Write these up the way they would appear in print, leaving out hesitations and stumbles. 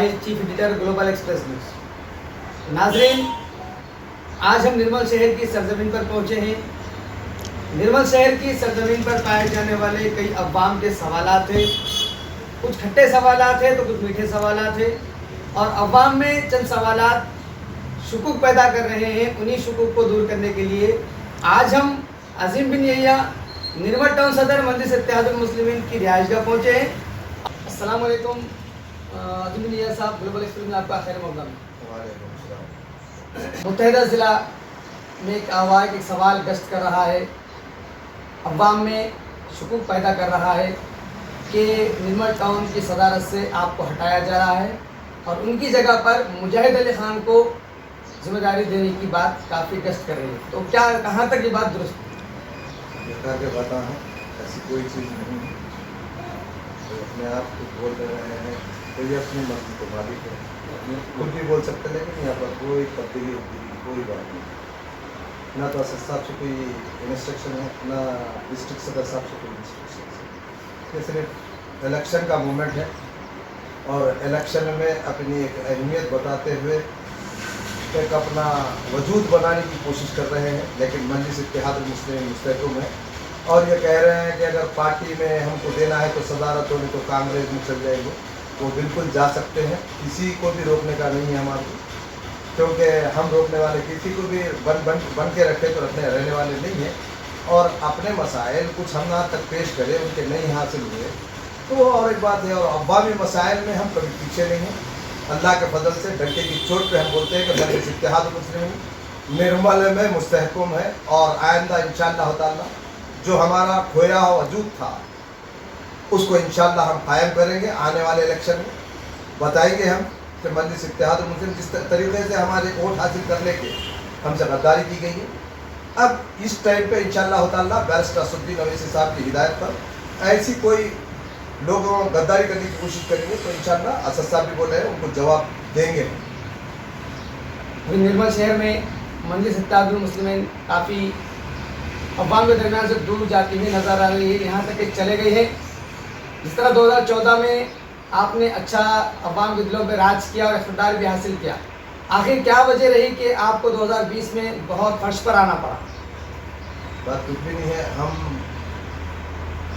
Tahir, chief editor global express news. ناظرین, آج ہم نرمل شہر کی سرزمین پر پہنچے ہیں. نرمل شہر کی سرزمین پر پائے جانے والے کئی عوام کے سوالات ہیں. کچھ کھٹے سوالات ہیں تو کچھ میٹھے سوالات ہیں, اور عوام میں چند سوالات شکوک پیدا کر رہے ہیں. انہی شکوک کو دور کرنے کے لیے آج ہم عظیم بن یحییٰ نرمل ٹاؤن صدر مجلس اتحاد المسلمین کی رہائش گاہ پہنچے ہیں. السلام علیکم عظیم بن یحییٰ صاحب, گلوبل ایکسپریس میں آپ کا خیر مقدم. متحدہ ضلع میں ایک سوال گشت کر رہا ہے, عوام میں شکوک پیدا کر رہا ہے کہ نرمل ٹاؤن کی صدارت سے آپ کو ہٹایا جا رہا ہے اور ان کی جگہ پر مجاہد علی خان کو ذمہ داری دینے کی بات کافی گشت کر رہی ہے. تو کیا کہاں تک یہ بات درست ہے؟ یہ کر کے بتا ہوں, ایسی کوئی چیز نہیں ہے. تو اپنے آپ کو بول رہے ہیں تو یہ اپنی مرضی کو مالک ہے, خود بھی بول سکتے, لیکن یہاں پر کوئی تبدیلی کوئی بات نہیں. نہ تو اسد صاحب سے کوئی انسٹرکشن ہے, نہ ڈسٹرکٹ صدر صاحب سے کوئی انسٹرکشن ہے. یہ صرف الیکشن کا مومنٹ ہے اور الیکشن میں اپنی ایک اہمیت بتاتے ہوئے ایک اپنا وجود بنانے کی کوشش کر رہے ہیں. لیکن مجلس اتحاد المسلمین مستحکم ہے اور یہ کہہ رہے ہیں کہ اگر پارٹی میں ہم کو دینا ہے تو صدارت ہونے تو کانگریس میں چل جائیں گے. وہ بالکل جا سکتے ہیں, کسی کو بھی روکنے کا نہیں ہے ہمارے کو, کیونکہ ہم روکنے والے کسی کو بھی بن کے رکھے تو رکھنے رہنے والے نہیں ہیں. اور اپنے مسائل کچھ ہم یہاں تک پیش کریں, ان کے نہیں حاصل ہوئے تو وہ اور ایک بات ہے. اور عوامی مسائل میں ہم کبھی پیچھے نہیں ہیں. اللہ کے فضل سے ڈنڈے کی چوٹ پہ ہم بولتے ہیں کہ مجلس اتحاد المسلمین نرمل میں مستحکم ہے, اور آئندہ انشاءاللہ تعالی جو ہمارا کھویا ہوا وجود تھا اس کو انشاءاللہ ہم قائم کریں گے. آنے والے الیکشن میں بتائیں گے ہم کہ مجلس اتحاد المسلمین جس طریقے سے ہمارے ووٹ حاصل کرنے کے ہم سے غداری کی گئی ہے, اب اس ٹائم پہ انشاءاللہ تعالی بیرسٹر اسد الدین اویسی صاحب کی ہدایت پر ایسی کوئی لوگوں غداری کرنے کی کوشش کریں گے تو انشاءاللہ اسد صاحب بھی بول رہے ہیں ان کو جواب دیں گے. نرمل شہر میں مجلس اتحاد المسلمین کافی عوام کے درمیان سے دور جاتی ہوئی نظر آ رہی ہے, یہاں تک کہ چلے گئی ہے. جس طرح 2014 میں آپ نے اچھا عوام کے دلوں پہ راج کیا اور اقتدار بھی حاصل کیا, آخر کیا وجہ رہی کہ آپ کو 2020 میں بہت فرش پر آنا پڑا؟ بات کچھ بھی نہیں ہے. ہم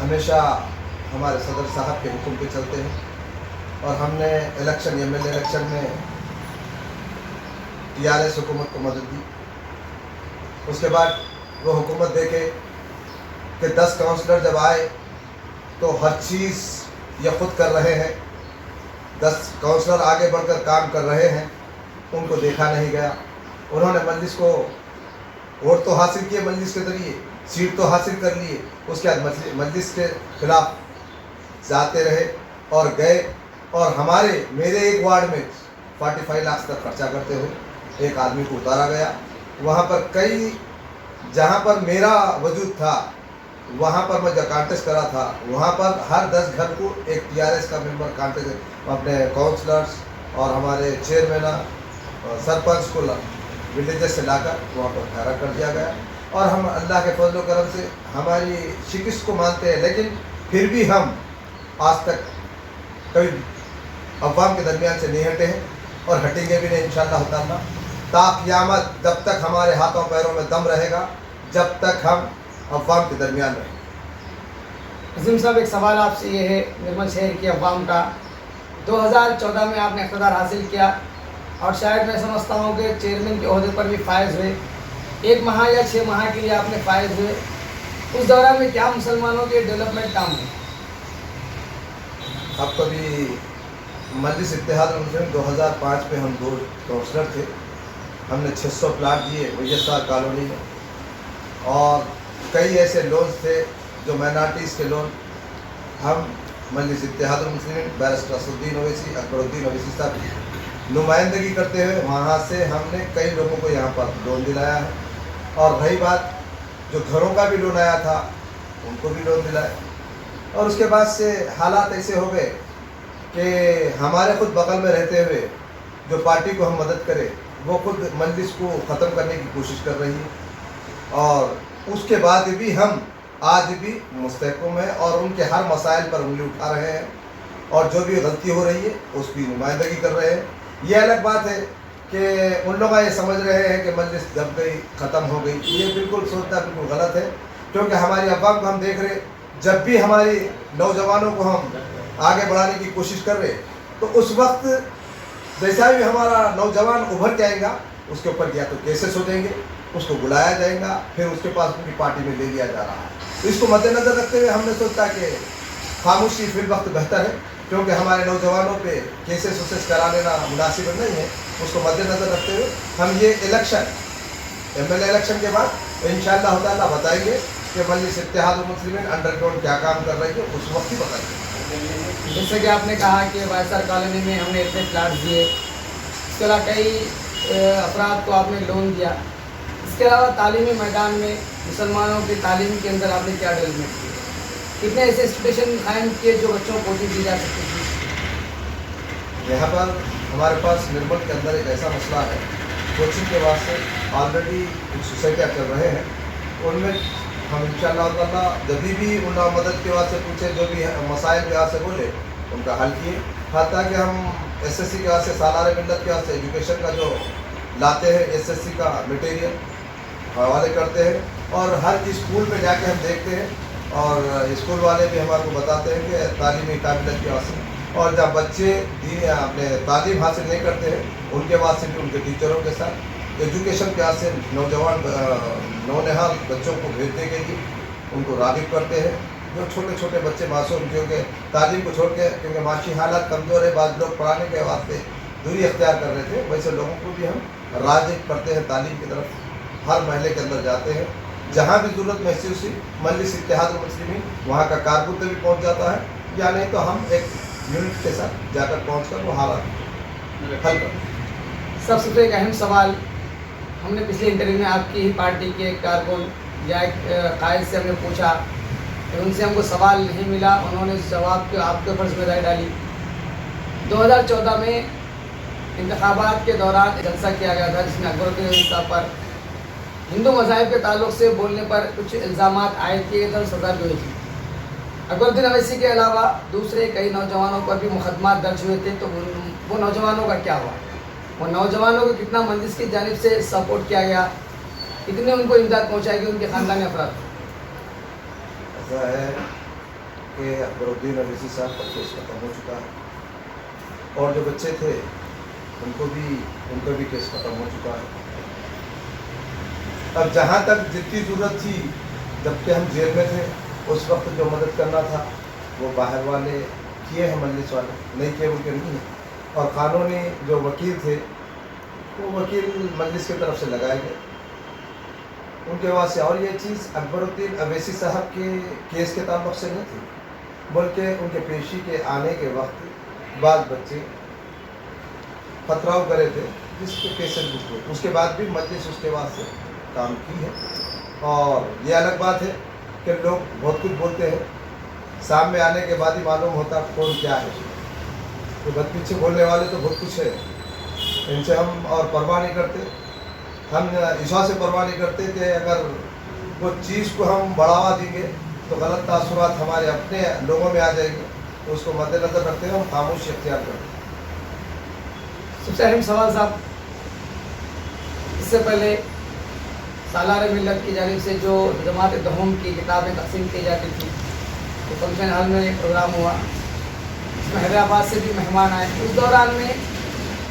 ہمیشہ ہمارے صدر صاحب کے حکم پہ چلتے ہیں, اور ہم نے election M L A election میں TRS حکومت کو مدد دی. اس کے بعد وہ حکومت دیکھے کہ 10 کاؤنسلر جب آئے تو ہر چیز یہ خود کر رہے ہیں, 10 کاؤنسلر آگے بڑھ کر کام کر رہے ہیں, ان کو دیکھا نہیں گیا. انہوں نے مجلس کو ووٹ تو حاصل کیے, مجلس کے ذریعے سیٹ تو حاصل کر لیے, اس کے بعد مجلس کے خلاف جاتے رہے اور گئے. اور میرے ایک وارڈ میں 45 لاکھ تک خرچہ کرتے ہوئے ایک آدمی کو اتارا گیا. وہاں پر کئی جہاں پر میرا وجود تھا, وہاں پر میں جو کانٹیسٹ کرا تھا, وہاں پر ہر 10 گھر کو ایک TRS کا ممبر کانٹیسٹ اپنے کاؤنسلرس اور ہمارے چیئرمین اور سرپنچ کو ولیجز سے لا کر وہاں پر ٹھہرا کر دیا گیا. اور ہم اللہ کے فضل و کرم سے ہماری شکست کو مانتے ہیں, لیکن پھر بھی ہم آج تک کبھی عوام کے درمیان سے نہیں ہٹے ہیں اور ہٹیں گے بھی نہیں انشاءاللہ تعالیٰ. تا قیامت جب تک ہمارے ہاتھوں پیروں میں دم رہے گا, جب تک ہم عوام کے درمیان رہیں. عظیم صاحب, ایک سوال آپ سے یہ ہے نرمل شہر کی عوام کا, 2014 میں آپ نے اقتدار حاصل کیا اور شاید میں سمجھتا ہوں کہ چیئرمین کے عہدے پر بھی فائز ہوئے. 1 ماہ یا 6 ماہ کے لیے آپ نے فائز ہوئے. اس دوران میں کیا مسلمانوں کے ڈیولپمنٹ کام ہوئے؟ اب کبھی مجلس اتحاد المسلمین 2005 میں ہم 2 کاؤنسلر تھے. ہم نے 600 پلاٹ دیے ویسار کالونی میں, اور کئی ایسے لونز تھے جو مائنارٹیز کے لون. ہم مجلس اتحاد المسلمین بیرسٹر اسد الدین اویسی, اکبر الدین اویسی صاحب کی نمائندگی کرتے ہوئے وہاں سے ہم نے کئی لوگوں کو یہاں پر لون دلایا ہے. اور رہی بات جو گھروں کا بھی لون آیا تھا ان کو بھی لون دلایا. اور اس کے بعد سے حالات ایسے ہو گئے کہ ہمارے خود بغل میں رہتے ہوئے جو پارٹی کو ہم مدد کرے وہ خود مجلس کو ختم کرنے کی کوشش کر رہی ہے. اور اس کے بعد بھی ہم آج بھی مستحکم ہیں اور ان کے ہر مسائل پر انگلی اٹھا رہے ہیں. اور جو بھی غلطی ہو رہی ہے اس کی نمائندگی کر رہے ہیں. یہ الگ بات ہے کہ ان لوگ یہ سمجھ رہے ہیں کہ مجلس دب گئی, ختم ہو گئی. یہ بالکل سوچنا بالکل غلط ہے, کیونکہ ہماری عوام کو ہم دیکھ رہے, جب بھی ہماری نوجوانوں کو ہم آگے بڑھانے کی کوشش کر رہے تو اس وقت جیسا بھی ہمارا نوجوان ابھر کے آئے گا اس کے اوپر یا تو کیسز ہو جائیں گے, اس کو بلایا جائے گا, پھر اس کے پاس اپنی پارٹی میں لے لیا جا رہا ہے. تو اس کو مد نظر رکھتے ہوئے ہم نے سوچا کہ خاموشی فی الوقت بہتر ہے, کیونکہ ہمارے نوجوانوں پہ کیسز ویسز کرا لینا مناسب نہیں ہے. اس کو مد نظر رکھتے ہوئے ہم یہ الیکشن MLA الیکشن کے بعد انشاءاللہ تعالیٰ بتائیں گے کہ مجلس اتحاد المسلمین انڈر گراؤنڈ کیا کام کر رہی ہے, اس وقت ہی بتائیں گے. جیسے کہ آپ نے کہا کہ وائسر کالونی میں ہم نے اتنے پلاٹ دیے, اس کے علاوہ کئی افراد کو آپ نے لون دیا. اس کے علاوہ تعلیمی میدان میں مسلمانوں کی تعلیم کے اندر آپ نے کیا ڈیولپمنٹ کیے؟ کتنے ایسے انسٹیٹیوشن قائم کیے جو بچوں کو کوچنگ دی جا سکتی تھی؟ یہاں پر ہمارے پاس نرمل کے اندر ایک ایسا مسئلہ ہے, کوچنگ کے واسطے آلریڈی کچھ سوسائٹیاں چل رہے ہیں, ان میں ہم انشاءاللہ تعالیٰ جب بھی ان مدد کے واسطے پوچھے, جو بھی مسائل کے واسطے بولے ان کا حل کیے. حتیٰ کہ ہم SSC کے واسطے سالار ملت کے واسطے ایجوکیشن کا جو لاتے ہیں SSC کا مٹیریل حوالے کرتے ہیں, اور ہر اسکول میں جا کے ہم دیکھتے ہیں, اور اسکول والے بھی ہمارے کو بتاتے ہیں کہ تعلیمی قابلیت کے واسطے, اور جب بچے اپنے تعلیم حاصل نہیں کرتے ہیں ان کے واسطے بھی ان کے ٹیچروں کے ساتھ ایجوکیشن کے واسطے نوجوان نونہال بچوں کو بھیجنے کے لیے ان کو راغب کرتے ہیں. جو چھوٹے چھوٹے بچے معصوم جو کہ تعلیم کو چھوڑ کے, کیونکہ معاشی حالات کمزور ہے, بعض لوگ پڑھانے کے واسطے دوری اختیار کر رہے تھے, ویسے لوگوں کو بھی ہم راغب کرتے ہیں تعلیم کی طرف. ہر محلے کے اندر جاتے ہیں, جہاں بھی ضرورت محسوس ہوئی مجلس اتحاد المسلمین وہاں کا کارکردہ بھی پہنچ جاتا ہے, یا نہیں تو ہم ایک یونٹ کے ساتھ جا کر پہنچ کر وہ حالات حل کرتے ہیں. سب سے ایک اہم سوال, ہم نے پچھلے انٹرویو میں آپ کی ہی پارٹی کے ایک کارکن یا ایک قائد سے ہم نے پوچھا, ان سے ہم کو سوال نہیں ملا, انہوں نے جواب کے آپ کے اوپر ذمہ داری ڈالی. 2014 میں انتخابات کے دوران جلسہ کیا گیا تھا جس میں اکبر الدین صاحب پر ہندو مذاہب کے تعلق سے بولنے پر کچھ الزامات عائد کیے گئے تھے اور سزا بھی ہوئی تھی. اکبر الدین اویسی کے علاوہ دوسرے کئی نوجوانوں پر بھی مقدمات درج ہوئے تھے, تو وہ نوجوانوں کا کیا ہوا؟ وہ نوجوانوں کو کتنا مجلس کی جانب سے سپورٹ کیا گیا, کتنے ان کو امداد پہنچائی گئی ان کے خاندانی افراد؟ ایسا ہے کہ اکبر الدین اویسی صاحب کا کیس ختم ہو چکا ہے, اور جو بچے تھے ان کا بھی کیس ختم ہو چکا ہے. اب جہاں تک جتنی ضرورت تھی جب کہ ہم جیل میں تھے اس وقت جو مدد کرنا تھا وہ باہر والے کیے ہیں, مجلس والے نہیں کیے ان کے نہیں ہیں. اور قانونی جو وکیل تھے وہ وکیل مجلس کی طرف سے لگائے گئے ان کے واسطے. اور یہ چیز اکبر الدین اویسی صاحب کے کیس کے تعلق سے نہیں تھی, بلکہ ان کے پیشی کے آنے کے وقت بعض بچے پتھراؤ کرے تھے جس کے کیسز بک ہوئے. اس کے بعد بھی مجلس اس کے واسطے کام کی ہے. اور یہ الگ بات ہے کہ لوگ بہت کچھ بولتے ہیں, سامنے آنے کے بعد ہی معلوم ہوتا کون کیا ہے. تو بد پیچھے بولنے والے تو بہت کچھ ہے, ان سے ہم اور پرواہ نہیں کرتے. ہم اس سے پرواہ نہیں کرتے کہ اگر وہ چیز کو ہم بڑھاوا دیں گے تو غلط تاثرات ہمارے اپنے لوگوں میں آ جائیں گے, تو اس کو مد نظر رکھتے ہیں ہم خاموشی اختیار کرتے ہیں. سب سے اہم سوال صاحب, اس سے پہلے سالار ملت کی جانب سے جو جماعت دہوم کی کتابیں تقسیم کی جاتی تھی, تو فنکشن ہال میں ایک پروگرام ہوا, اس میں حیدرآباد سے بھی مہمان آئے. اس دوران میں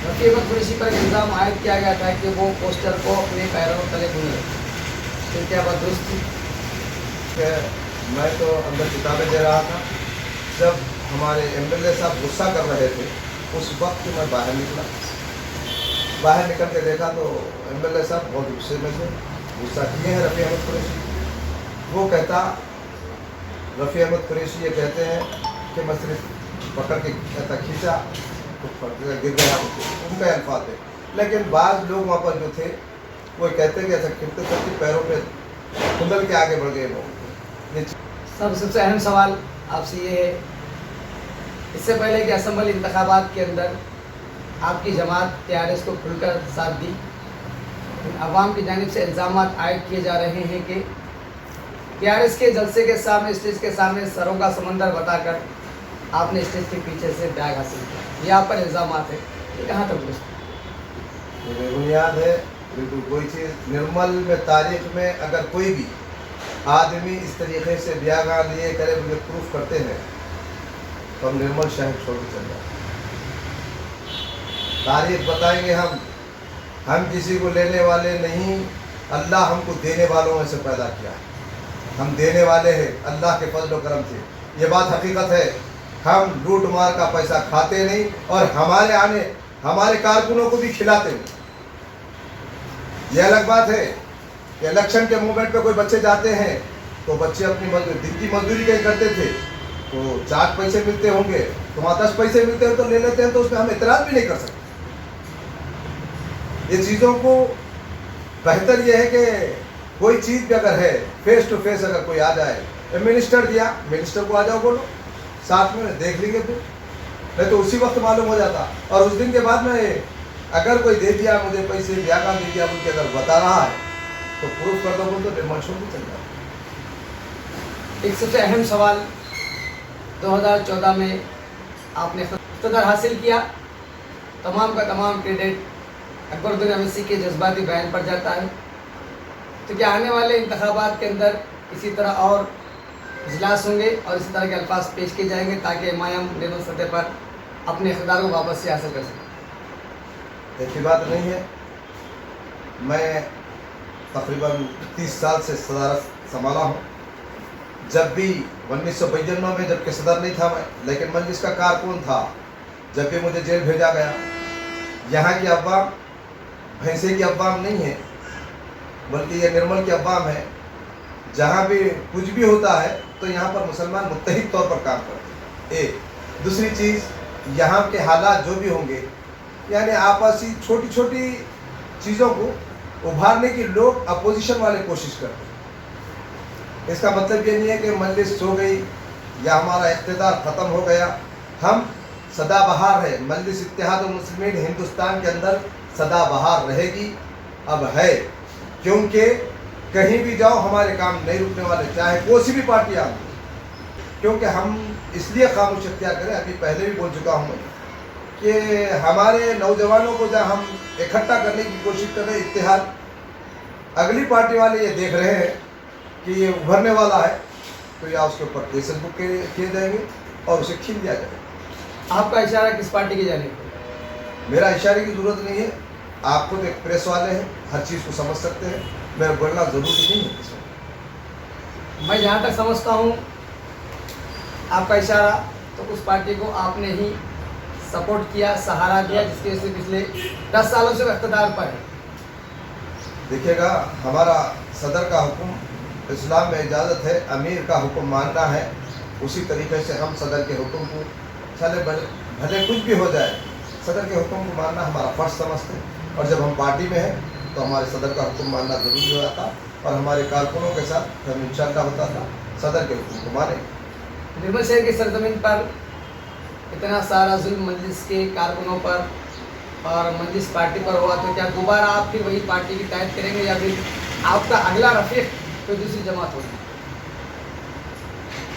رفیع احمد قریشی پر الزام عائد کیا گیا تھا کہ وہ پوسٹر کو اپنے پیروں تلے بھولے, تو کیا بات درست تھی؟ کہ میں تو اندر کتابیں دے رہا تھا, جب ہمارے MLA صاحب غصہ کر رہے تھے اس وقت میں باہر نکلا. باہر نکل کے دیکھا تو MLA صاحب بہت غصے میں تھے, غصہ کیے ہیں رفیع احمد قریشی. وہ کہتا, رفیع احمد قریشی یہ کہتے ہیں کہ میں صرف پکڑ کے کہتا کھینچا تو گر گیا, ان کا الفاظ ہے. لیکن بعض لوگ وہاں پر جو تھے وہ کہتے ہیں کہ ایسا کھیلتے سب پیروں پہ کھندل کے آگے بڑھ گئے لوگ. یہ سب سے اہم سوال آپ سے یہ ہے, اس سے پہلے کہ اسمبلی انتخابات کے اندر آپ کی جماعت TRS کو کھل کر ساتھ دی, عوام کی جانب سے الزامات عائد کیے جا رہے ہیں کہ TRS کے جلسے کے سامنے, اسٹیج کے سامنے سروں کا سمندر بتا کر آپ نے اسٹیج کے پیچھے سے بیگ حاصل کیا، یہ آپ پر الزامات ہے، یہ کہاں تک درست ہے؟ یہ بے بنیاد ہے بالکل. کوئی چیز نرمل میں تاریخ میں اگر کوئی بھی آدمی اس طریقے سے بیاگاں لیے کرے مجھے پروف کرتے ہیں تو ہم نرمل شہر چھوڑ کے چل جائیں. تاریخ بتائیں گے ہم کسی کو لینے والے نہیں. اللہ ہم کو دینے والوں میں سے پیدا کیا ہے. ہم دینے والے ہیں اللہ کے فضل و کرم سے. یہ بات حقیقت ہے. ہم لوٹ مار کا پیسہ کھاتے نہیں اور ہمارے کارکنوں کو بھی کھلاتے نہیں. یہ الگ بات ہے کہ الیکشن کے مومنٹ پہ کوئی بچے جاتے ہیں تو بچے اپنی دن کی مزدوری کہیں کرتے تھے تو 4 پیسے ملتے ہوں گے تو وہاں 10 پیسے ملتے ہیں تو لے لیتے ہیں, تو اس میں ہم اعتراض بھی نہیں کر سکتے. یہ چیزوں کو بہتر یہ ہے کہ کوئی چیز بھی اگر ہے فیس ٹو فیس اگر کوئی آ جائے, منسٹر دیا منسٹر کو آ جاؤ بولو ساتھ میں دیکھ لیں گے پھر, نہیں تو اسی وقت معلوم ہو جاتا. اور اس دن کے بعد میں اگر کوئی دے دیا مجھے پیسے دیا کام دے دیا مجھے اگر بتا رہا ہے تو پروف کر دو بول تو ڈیمانشن بھی چل جاتا. ایک سب سے اہم سوال, 2014 میں آپ نے اقتدار حاصل کیا, تمام کا تمام کریڈٹ اکبر الدین اویسی کے جذباتی بیان پر جاتا ہے, تو کیا آنے والے انتخابات کے اندر اسی طرح اور اجلاس ہوں گے اور اسی طرح کے الفاظ پیش کیے جائیں گے تاکہ امام نرمل سطح پر اپنے اقتدار کو واپس سے حاصل کر سکیں؟ ایسی بات نہیں ہے. میں تقریباً 30 سال سے صدارت سنبھالا ہوں. جب بھی 1992 میں جب کہ صدر نہیں تھا میں, لیکن مجلس کا کارکن تھا, جب بھی مجھے جیل بھیجا گیا. یہاں کی عوام بھینسے کی عوام نہیں ہے بلکہ یہ نرمل کی عوام ہے. جہاں بھی کچھ بھی ہوتا ہے تو یہاں پر مسلمان متحد طور پر کام کرتے ہیں. ایک دوسری چیز, یہاں کے حالات جو بھی ہوں گے یعنی آپسی چھوٹی چھوٹی چیزوں کو ابھارنے کی لوگ اپوزیشن والے کوشش کرتے ہیں. اس کا مطلب یہ نہیں ہے کہ مجلس سو گئی یا ہمارا اقتدار ختم ہو گیا. ہم سدا بہار ہے. مجلس اتحاد المسلمین ہندوستان کے اندر سدا بہار رہے گی, اب ہے, کیونکہ کہیں بھی جاؤ ہمارے کام نہیں رکنے والے, چاہے کوئی سی بھی پارٹی آ. کیونکہ ہم اس لیے خاموش اختیار کریں, ابھی پہلے بھی بول چکا ہوں میں کہ ہمارے نوجوانوں کو جب ہم اکٹھا کرنے کی کوشش کر رہے ہیں اتحاد, اگلی پارٹی والے یہ دیکھ رہے ہیں کہ یہ ابھرنے والا ہے تو یا اس کے اوپر کیسز بک کیے جائیں گے اور اسے کھین دیا جائے گا. آپ کا اشارہ کس پارٹی کی جانب ہے؟ میرا اشارے کی ضرورت نہیں ہے. آپ خود ایک پریس والے ہیں, ہر چیز کو سمجھ سکتے ہیں. میرا بولنا ضروری نہیں ہے اس میں. میں جہاں تک سمجھتا ہوں آپ کا اشارہ تو اس پارٹی کو آپ نے ہی سپورٹ کیا, سہارا دیا, جس کی وجہ سے پچھلے 10 سالوں سے وہ اقتدار پر ہے. دیکھیے گا, ہمارا صدر کا حکم اسلام میں اجازت ہے امیر کا حکم ماننا ہے. اسی طریقے سے ہم صدر کے حکم کو چلے بھلے کچھ بھی ہو جائے صدر کے حکم کو ماننا ہمارا فرض سمجھتے ہیں. اور جب ہم پارٹی میں ہیں تو ہمارے صدر کا حکم ماننا ضروری ہو جاتا اور ہمارے کارکنوں کے ساتھ ہم انشاءاللہ ہوتا تھا صدر کے حکم کو مانیں. نرمل شہر کی سرزمین پر اتنا سارا ظلم مجلس کے کارکنوں پر اور مجلس پارٹی پر ہوا, تو کیا دوبارہ آپ پھر وہی پارٹی کی قائد کریں گے یا پھر آپ کا اگلا رفیق کوئی دوسری جماعت ہوگی؟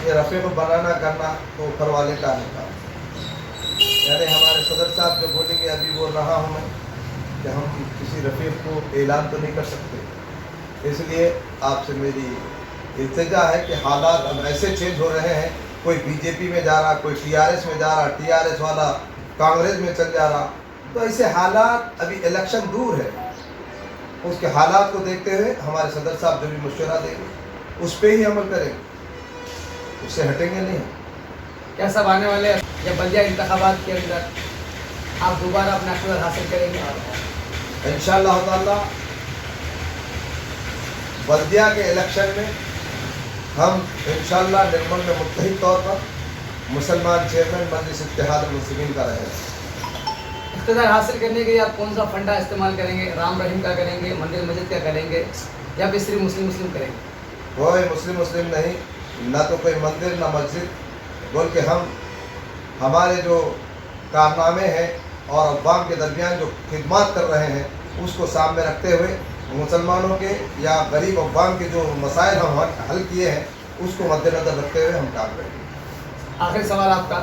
یہ رفیق بنانا کرنا تو اوپر والے کا ہے کام. یعنی ہمارے صدر صاحب جو بولیں گے, ابھی بول رہا ہوں میں کہ ہم کسی رفیق کو اعلان تو نہیں کر سکتے. اس لیے آپ سے میری التجا ہے کہ حالات اب ایسے چینج ہو رہے ہیں, کوئی بی جے پی میں جا رہا, کوئی ٹی آر ایس میں جا رہا, ٹی آر ایس والا کانگریس میں چل جا رہا. تو ایسے حالات, ابھی الیکشن دور ہے, اس کے حالات کو دیکھتے ہوئے ہمارے صدر صاحب جو بھی مشورہ دیں گے اس پہ ہی عمل کریں گے, اس سے ہٹیں گے نہیں. کیا سب آنے والے یا بلدیہ انتخابات کے اندر آپ دوبارہ اپنا اقتدار حاصل کریں گے؟ انشاءاللہ تعالی بلدیہ کے الیکشن میں ہم انشاءاللہ نرمل میں متحد طور پر مسلمان چیئرمین مجلس اتحاد المسلمین کا رہے گا. اقتدار حاصل کرنے کے لیے آپ کون سا فنڈا استعمال کریں گے؟ رام رحیم کا کریں گے, مندر مسجد کا کریں گے, یا پھر صرف مسلم کریں گے؟ کوئی مسلم نہیں, نہ تو کوئی مندر نہ مسجد, بول کے ہم ہمارے جو کارنامے ہیں اور عوام کے درمیان جو خدمات کر رہے ہیں اس کو سامنے رکھتے ہوئے مسلمانوں کے یا غریب عوام کے جو مسائل ہم حل کیے ہیں اس کو مد نظر رکھتے ہوئے ہم کام کریں گے. آخری سوال آپ کا,